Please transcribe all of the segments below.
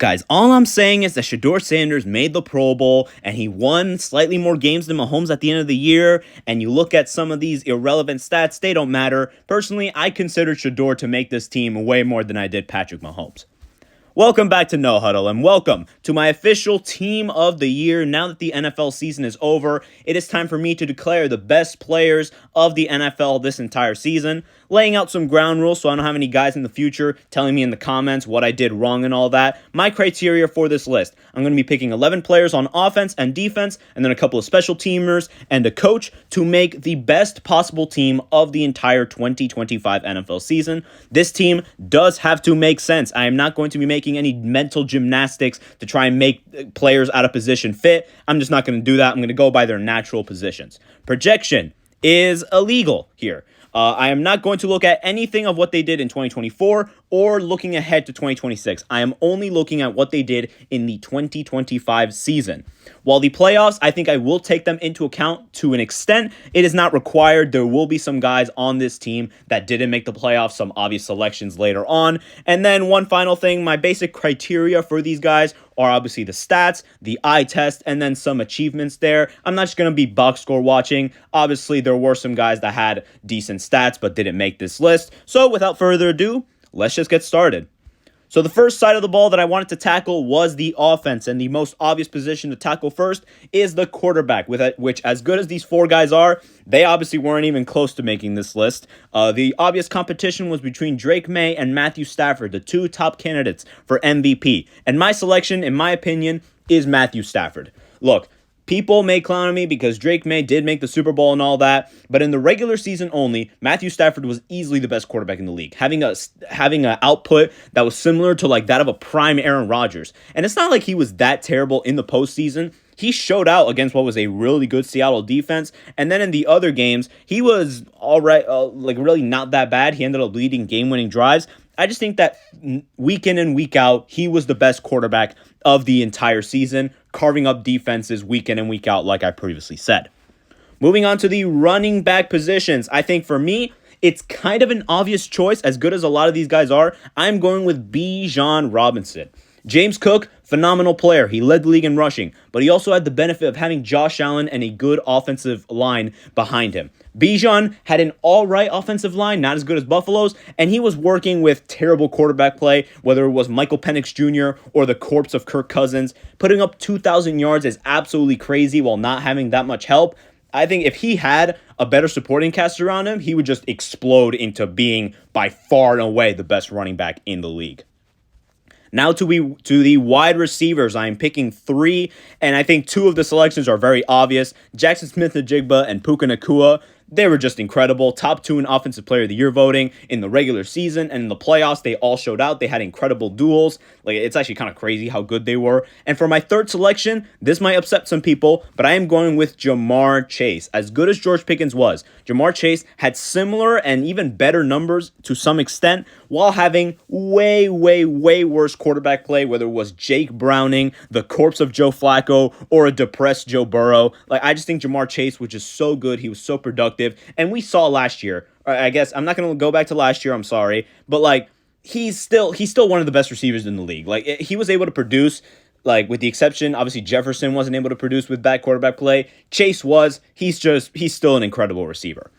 Guys, all I'm saying is that Shedeur Sanders made the Pro Bowl and he won slightly more games than Mahomes at the end of the year. And you look at some of these irrelevant stats, they don't matter. Personally, I consider Shedeur to make this team way more than I did Patrick Mahomes. Welcome back to No Huddle, and welcome to my official team of the year. Now that the NFL season is over, it is time for me to declare the best players of the NFL this entire season, laying out some ground rules so I don't have any guys in the future telling me in the comments what I did wrong and all that. My criteria for this list: I'm going to be picking 11 players on offense and defense, and then a couple of special teamers and a coach to make the best possible team of the entire 2025 NFL season. This team does have to make sense. I am not going to be making any mental gymnastics to try and make players out of position fit. I'm just not going to do that. I'm going to go by their natural positions. Projection is illegal here. I am not going to look at anything of what they did in 2024 or looking ahead to 2026. I am only looking at what they did in the 2025 season. While the playoffs, I think I will take them into account to an extent. It is not required. There will be some guys on this team that didn't make the playoffs, some obvious selections later on. And then one final thing, my basic criteria for these guys are obviously the stats, the eye test, and then some achievements there. I'm not just going to be box score watching. Obviously, there were some guys that had decent stats but didn't make this list. So without further ado, let's just get started. So the first side of the ball that I wanted to tackle was the offense, and the most obvious position to tackle first is the quarterback, which, as good as these four guys are, they obviously weren't even close to making this list. The obvious competition was between Drake May and Matthew Stafford, the two top candidates for MVP. And my selection, in my opinion, is Matthew Stafford. Look, people may clown on me because Drake May did make the Super Bowl and all that, but in the regular season only, Matthew Stafford was easily the best quarterback in the league, having an output that was similar to like that of a prime Aaron Rodgers. And it's not like he was that terrible in the postseason. He showed out against what was a really good Seattle defense, and then in the other games, he was all right, really not that bad. He ended up leading game-winning drives. I just think that week in and week out, he was the best quarterback of the entire season, carving up defenses week in and week out, like I previously said. Moving on to the running back positions, I think for me, it's kind of an obvious choice. As good as a lot of these guys are, I'm going with Bijan Robinson. James Cook, phenomenal player. He led the league in rushing, but he also had the benefit of having Josh Allen and a good offensive line behind him. Bijan had an all-right offensive line, not as good as Buffalo's, and he was working with terrible quarterback play, whether it was Michael Penix Jr. or the corpse of Kirk Cousins. Putting up 2,000 yards is absolutely crazy while not having that much help. I think if he had a better supporting cast around him, he would just explode into being by far and away the best running back in the league. Now to the wide receivers, I am picking three, and I think two of the selections are very obvious. Jackson Smith-Njigba and Puka Nacua. They were just incredible. Top two in Offensive Player of the Year voting in the regular season, and in the playoffs, they all showed out. They had incredible duels. It's actually kind of crazy how good they were. And for my third selection, this might upset some people, but I am going with Ja'Marr Chase. As good as George Pickens was, Ja'Marr Chase had similar and even better numbers to some extent, while having way, way, way worse quarterback play, whether it was Jake Browning, the corpse of Joe Flacco, or a depressed Joe Burrow. I just think Ja'Marr Chase was just so good. He was so productive. And we saw last year, I guess I'm not going to go back to last year, I'm sorry, but he's still one of the best receivers in the league. He was able to produce, with the exception, obviously Jefferson wasn't able to produce with bad quarterback play. Chase was. He's still an incredible receiver.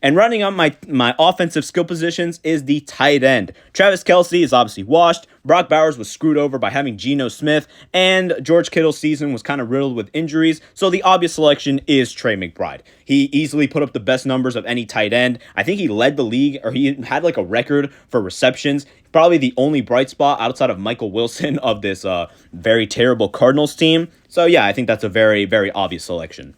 And running on my offensive skill positions is the tight end. Travis Kelce is obviously washed. Brock Bowers was screwed over by having Geno Smith. And George Kittle's season was kind of riddled with injuries. So the obvious selection is Trey McBride. He easily put up the best numbers of any tight end. I think he led the league, or he had a record for receptions. Probably the only bright spot outside of Michael Wilson of this very terrible Cardinals team. So yeah, I think that's a very, very obvious selection.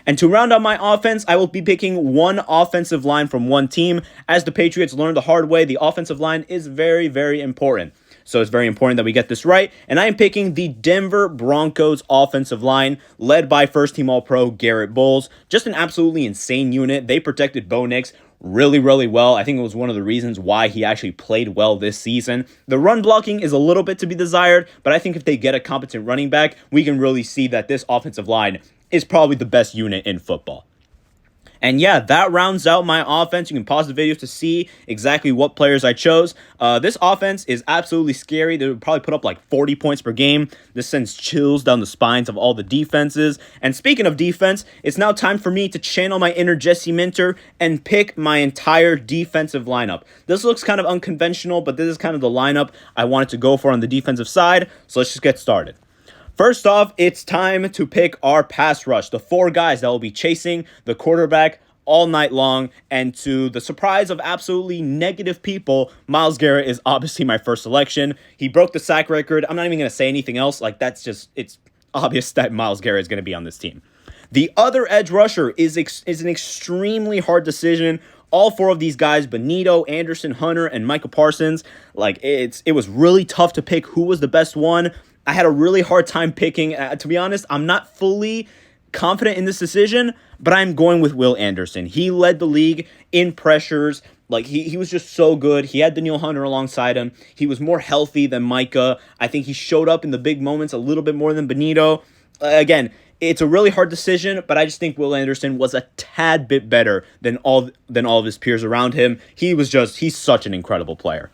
And to round out my offense, I will be picking one offensive line from one team. As the Patriots learned the hard way, the offensive line is very, very important. So it's very important that we get this right. And I am picking the Denver Broncos offensive line, led by first-team All-Pro Garrett Bowles. Just an absolutely insane unit. They protected Bo Nix really, really well. I think it was one of the reasons why he actually played well this season. The run blocking is a little bit to be desired, but I think if they get a competent running back, we can really see that this offensive line is probably the best unit in football. And yeah, that rounds out my offense. You can pause the video to see exactly what players I chose. This offense is absolutely scary. They would probably put up like 40 points per game. This sends chills down the spines of all the defenses. And speaking of defense, it's now time for me to channel my inner Jesse Minter and pick my entire defensive lineup. This looks kind of unconventional, but this is kind of the lineup I wanted to go for on the defensive side. So let's just get started. First off, it's time to pick our pass rush, the 4 guys that will be chasing the quarterback all night long. And to the surprise of absolutely negative people, Myles Garrett is obviously my first selection. He broke the sack record. I'm not even going to say anything else. Like, it's obvious that Myles Garrett is going to be on this team. The other edge rusher is an extremely hard decision. All 4 of these guys, Bonitto, Anderson, Hunter, and Micah Parsons, it was really tough to pick who was the best one. I had a really hard time picking. To be honest, I'm not fully confident in this decision, but I'm going with Will Anderson. He led the league in pressures. He was just so good. He had Danielle Hunter alongside him. He was more healthy than Micah. I think he showed up in the big moments a little bit more than Bonitto. Again, it's a really hard decision, but I just think Will Anderson was a tad bit better than all of his peers around him. He's such an incredible player.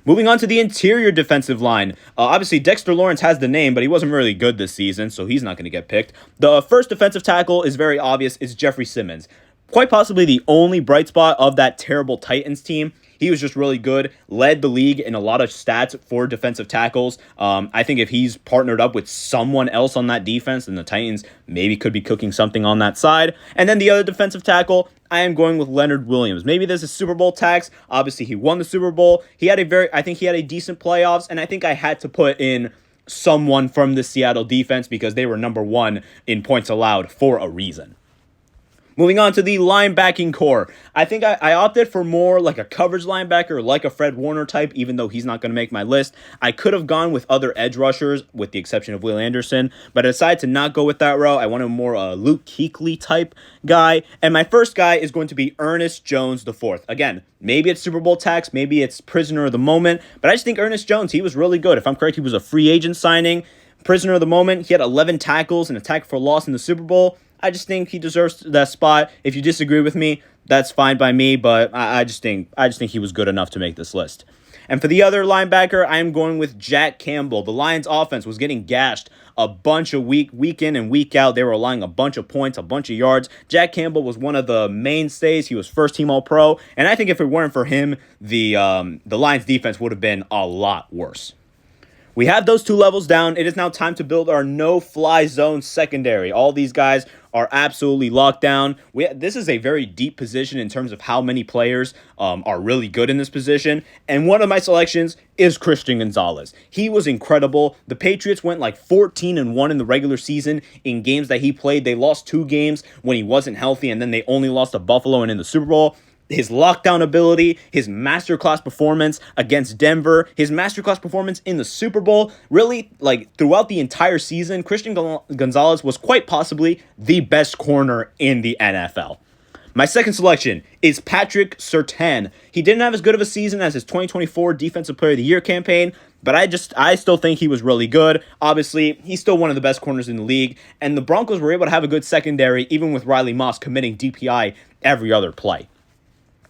Moving on to the interior defensive line. Obviously, Dexter Lawrence has the name, but he wasn't really good this season, so he's not going to get picked. The first defensive tackle is very obvious. It's Jeffrey Simmons. Quite possibly the only bright spot of that terrible Titans team. He was just really good, led the league in a lot of stats for defensive tackles. I think if he's partnered up with someone else on that defense, then the Titans maybe could be cooking something on that side. And then the other defensive tackle, I am going with Leonard Williams. Maybe there's a Super Bowl tax. Obviously, he won the Super Bowl. I think he had a decent playoffs, and I think I had to put in someone from the Seattle defense because they were number 1 in points allowed for a reason. Moving on to the linebacking core. I think I opted for more like a coverage linebacker, like a Fred Warner type, even though he's not going to make my list. I could have gone with other edge rushers, with the exception of Will Anderson, but I decided to not go with that route. I wanted more Luke Kuechly type guy. And my first guy is going to be Ernest Jones IV. Again, maybe it's Super Bowl tax, maybe it's prisoner of the moment, but I just think Ernest Jones, he was really good. If I'm correct, he was a free agent signing. Prisoner of the moment, he had 11 tackles and a tackle for loss in the Super Bowl. I just think he deserves that spot. If you disagree with me, that's fine by me, but I just think he was good enough to make this list. And for the other linebacker, I am going with Jack Campbell. The Lions offense was getting gashed a bunch of week in and week out. They were allowing a bunch of points, a bunch of yards. Jack Campbell was one of the mainstays. He was first team All-Pro, and I think if it weren't for him, the Lions defense would have been a lot worse. We have those 2 levels down. It is now time to build our no-fly zone secondary. All these guys are absolutely locked down. This is a very deep position in terms of how many players are really good in this position. And one of my selections is Christian Gonzalez. He was incredible. The Patriots went like 14-1 in the regular season in games that he played. They lost 2 games when he wasn't healthy, and then they only lost to Buffalo and in the Super Bowl. His lockdown ability, his masterclass performance against Denver, his masterclass performance in the Super Bowl, really, throughout the entire season, Christian Gonzalez was quite possibly the best corner in the NFL. My second selection is Patrick Surtain. He didn't have as good of a season as his 2024 Defensive Player of the Year campaign, but I still think he was really good. Obviously, he's still one of the best corners in the league, and the Broncos were able to have a good secondary, even with Riley Moss committing DPI every other play.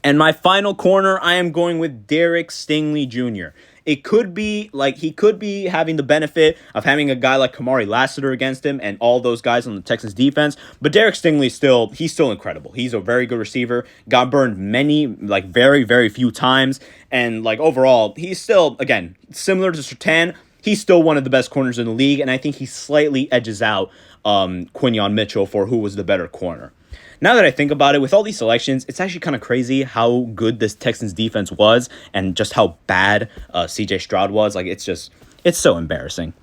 And my final corner, I am going with Derek Stingley Jr. It could be he could be having the benefit of having a guy like Kamari Lassiter against him and all those guys on the Texans defense. But Derek Stingley he's still incredible. He's a very good receiver. Got burned very, very few times. And overall, he's still, again, similar to Surtain, he's still one of the best corners in the league. And I think he slightly edges out Quinyon Mitchell for who was the better corner. Now that I think about it, with all these selections, it's actually kind of crazy how good this Texans defense was and just how bad CJ Stroud was. It's so embarrassing.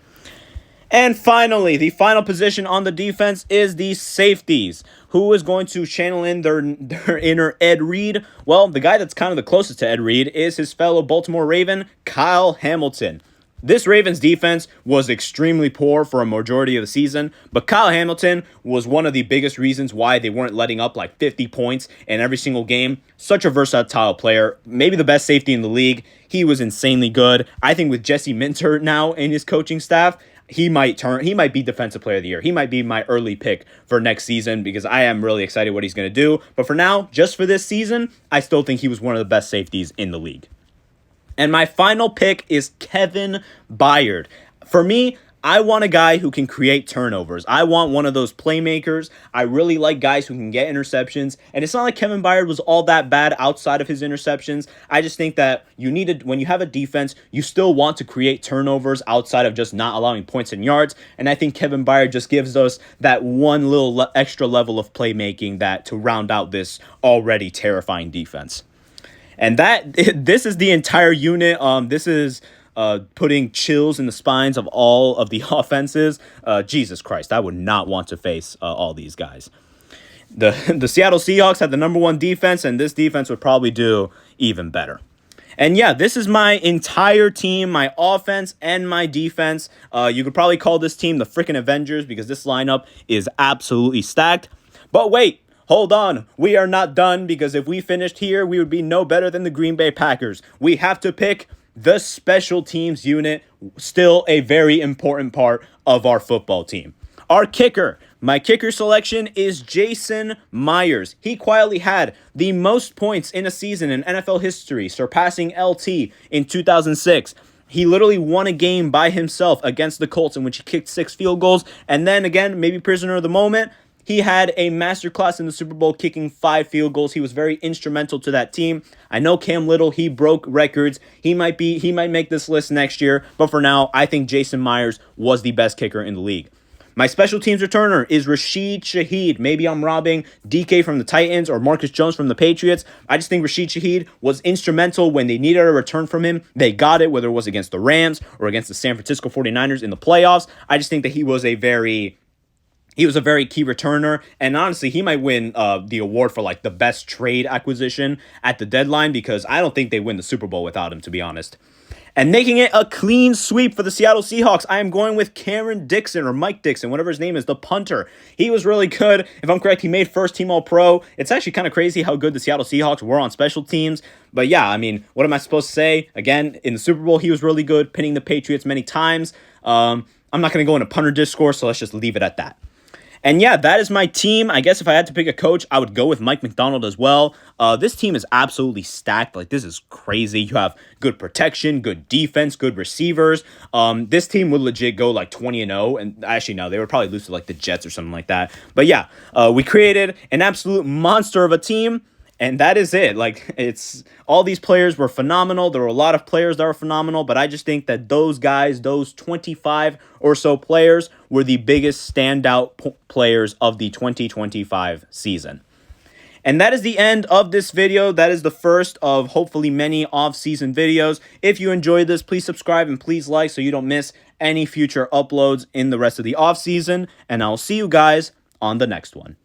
And finally, the final position on the defense is the safeties. Who is going to channel in their inner Ed Reed? Well, the guy that's kind of the closest to Ed Reed is his fellow Baltimore Raven, Kyle Hamilton. This Ravens defense was extremely poor for a majority of the season, but Kyle Hamilton was one of the biggest reasons why they weren't letting up 50 points in every single game. Such a versatile player, maybe the best safety in the league. He was insanely good. I think with Jesse Minter now in his coaching staff, he might be defensive player of the year. He might be my early pick for next season because I am really excited what he's going to do. But for now, just for this season, I still think he was one of the best safeties in the league. And my final pick is Kevin Byard. For me, I want a guy who can create turnovers. I want one of those playmakers. I really like guys who can get interceptions. And it's not like Kevin Byard was all that bad outside of his interceptions. I just think that when you have a defense, you still want to create turnovers outside of just not allowing points and yards. And I think Kevin Byard just gives us that one little extra level of playmaking to round out this already terrifying defense. And this is the entire unit. This is putting chills in the spines of all of the offenses. Jesus Christ, I would not want to face all these guys. The Seattle Seahawks had the number one defense, and this defense would probably do even better. And yeah, this is my entire team, my offense and my defense. You could probably call this team the freaking Avengers because this lineup is absolutely stacked. But wait. Hold on, we are not done because if we finished here, we would be no better than the Green Bay Packers. We have to pick the special teams unit, still a very important part of our football team. Our kicker, my kicker selection is Jason Myers. He quietly had the most points in a season in NFL history, surpassing LT in 2006. He literally won a game by himself against the Colts in which he kicked 6 field goals. And then again, maybe prisoner of the moment, he had a masterclass in the Super Bowl kicking 5 field goals. He was very instrumental to that team. I know Cam Little, he broke records. He might make this list next year, but for now, I think Jason Myers was the best kicker in the league. My special teams returner is Rashid Shaheed. Maybe I'm robbing DK from the Titans or Marcus Jones from the Patriots. I just think Rashid Shaheed was instrumental when they needed a return from him. They got it, whether it was against the Rams or against the San Francisco 49ers in the playoffs. I just think that he was a very key returner, and honestly, he might win the award for like the best trade acquisition at the deadline because I don't think they win the Super Bowl without him, to be honest. And making it a clean sweep for the Seattle Seahawks, I am going with Cameron Dixon or Mike Dixon, whatever his name is, the punter. He was really good. If I'm correct, he made first team All-Pro. It's actually kind of crazy how good the Seattle Seahawks were on special teams. But yeah, I mean, what am I supposed to say? Again, in the Super Bowl, he was really good, pinning the Patriots many times. I'm not going to go into punter discourse, so let's just leave it at that. And yeah, that is my team. I guess if I had to pick a coach, I would go with Mike Macdonald as well. This team is absolutely stacked. Like, this is crazy. You have good protection, good defense, good receivers. This team would legit go like 20-0. And actually, no, they would probably lose to like the Jets or something like that. But yeah, we created an absolute monster of a team. And that is it. Like, it's all these players were phenomenal. There were a lot of players that were phenomenal, but I just think that those guys, those 25 or so players, were the biggest standout players of the 2025 season. And that is the end of this video. That is the first of hopefully many off-season videos. If you enjoyed this, please subscribe and please like so you don't miss any future uploads in the rest of the off-season. And I'll see you guys on the next one.